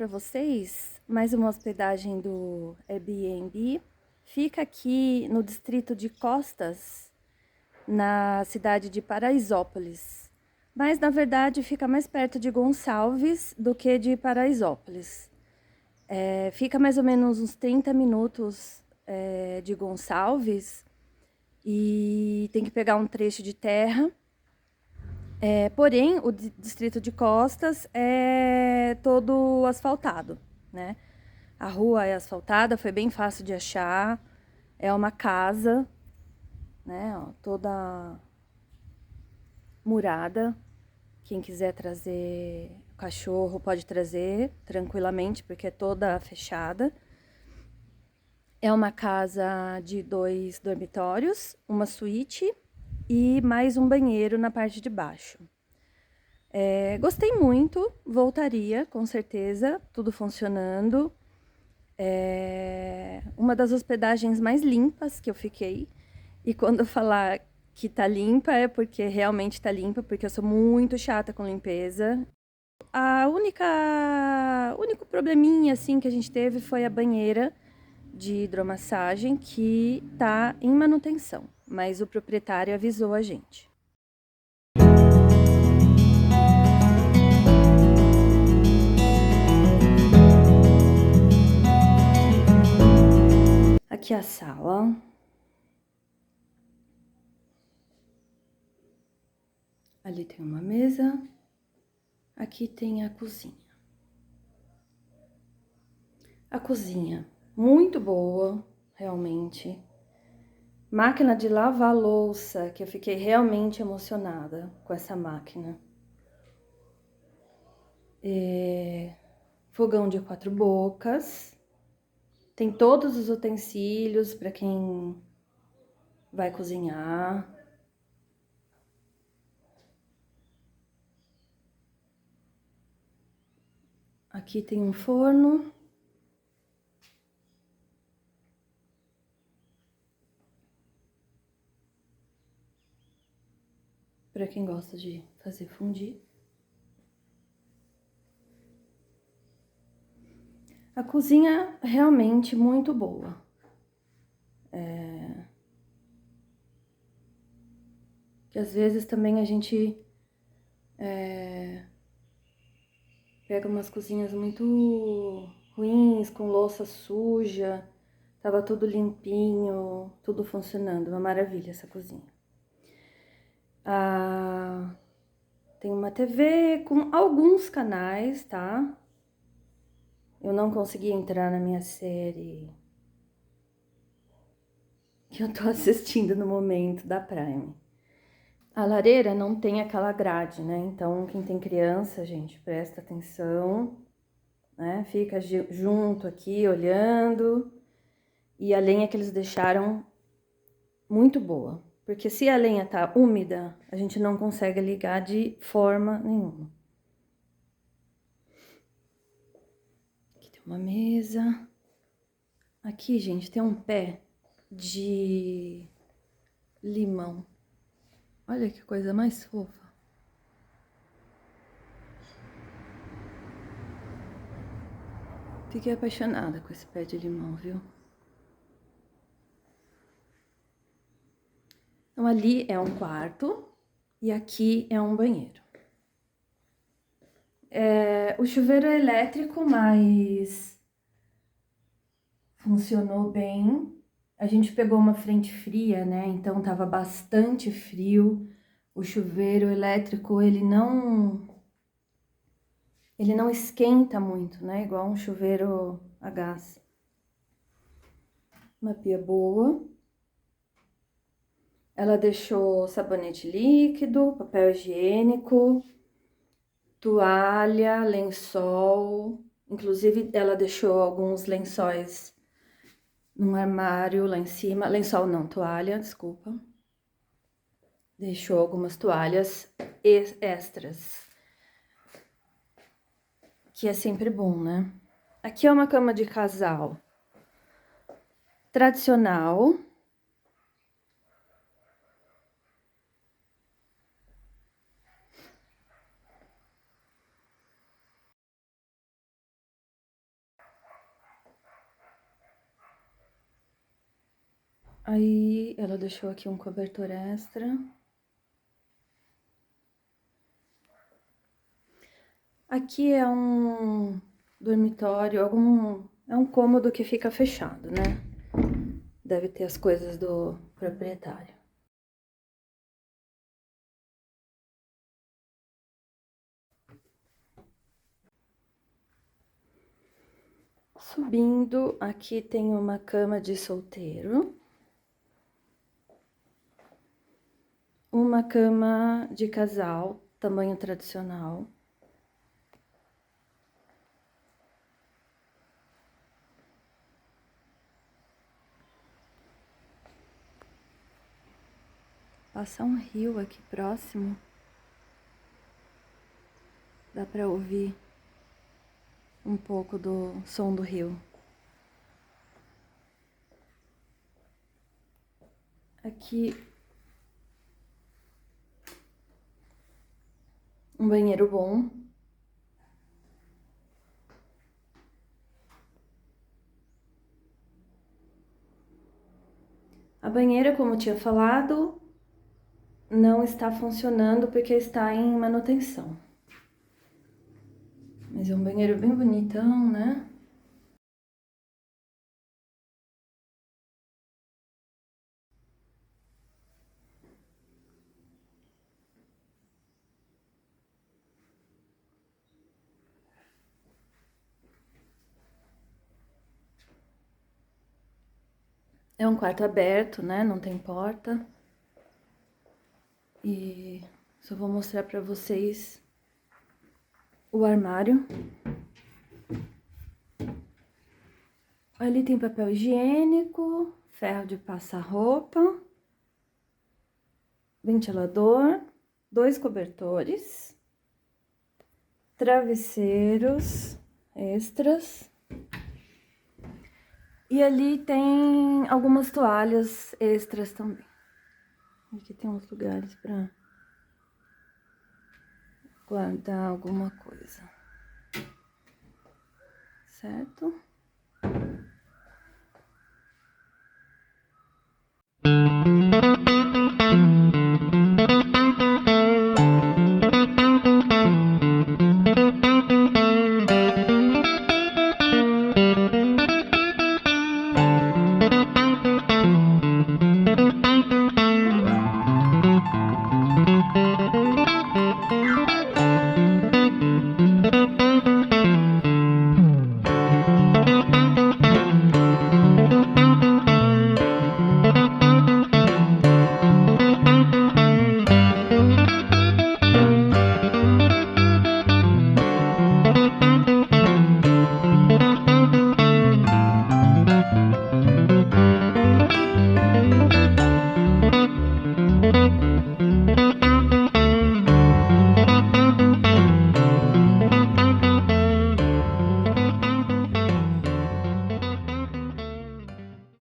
para vocês mais uma hospedagem do Airbnb. Fica aqui no distrito de Costas, na cidade de Paraisópolis. Mas, na verdade, fica mais perto de Gonçalves do que de Paraisópolis. Fica mais ou menos uns 30 minutos de Gonçalves e tem que pegar um trecho de terra. Porém, o distrito de Costas é todo asfaltado, né? A rua é asfaltada, foi bem fácil de achar. É uma casa, né? Ó, toda murada. Quem quiser trazer cachorro pode trazer tranquilamente, porque é toda fechada. É uma casa de 2 dormitórios, uma suíte e mais um banheiro na parte de baixo. Gostei muito, voltaria, com certeza, tudo funcionando. Uma das hospedagens mais limpas que eu fiquei. E quando eu falar que tá limpa, é porque realmente tá limpa, porque eu sou muito chata com limpeza. O único probleminha, assim, que a gente teve foi a banheira de hidromassagem, que tá em manutenção. Mas o proprietário avisou a gente. Aqui é a sala. Ali tem uma mesa. Aqui tem a cozinha. A cozinha, muito boa, realmente. Máquina de lavar louça, que eu fiquei realmente emocionada com essa máquina. Fogão de 4 bocas. Tem todos os utensílios para quem vai cozinhar. Aqui tem um forno. Para quem gosta de fazer fondue. A cozinha realmente muito boa. Que às vezes também a gente pega umas cozinhas muito ruins, com louça suja. Tava tudo limpinho, tudo funcionando. Uma maravilha essa cozinha. Tem uma TV com alguns canais, tá? Eu não consegui entrar na minha série que eu tô assistindo no momento da Prime. A lareira não tem aquela grade, né? Então, quem tem criança, gente, presta atenção, né? Fica junto aqui, olhando. E a lenha que eles deixaram muito boa. Porque se a lenha tá úmida, a gente não consegue ligar de forma nenhuma. Aqui tem uma mesa. Aqui, gente, tem um pé de limão. Olha que coisa mais fofa. Fiquei apaixonada com esse pé de limão, viu? Então, ali é um quarto e aqui é um banheiro. O chuveiro é elétrico, mas funcionou bem. A gente pegou uma frente fria, né? Então tava bastante frio. O chuveiro elétrico, ele não esquenta muito, né? Igual um chuveiro a gás. Uma pia boa. Ela deixou sabonete líquido, papel higiênico, toalha, lençol. Inclusive, ela deixou alguns lençóis num armário lá em cima. Lençol não, toalha, desculpa. Deixou algumas toalhas extras, que é sempre bom, né? Aqui é uma cama de casal tradicional. Aí, ela deixou aqui um cobertor extra. Aqui é um dormitório, é um cômodo que fica fechado, né? Deve ter as coisas do proprietário. Subindo, aqui tem uma cama de solteiro. Uma cama de casal, tamanho tradicional. Passa um rio aqui próximo. Dá pra ouvir um pouco do som do rio. Aqui, um banheiro bom. A banheira, como eu tinha falado, não está funcionando porque está em manutenção. Mas é um banheiro bem bonitão, né? É um quarto aberto, né? Não tem porta. E só vou mostrar pra vocês o armário. Ali tem papel higiênico, ferro de passar roupa, ventilador, 2 cobertores, travesseiros extras. E ali tem algumas toalhas extras também. Aqui tem uns lugares pra guardar alguma coisa. Certo?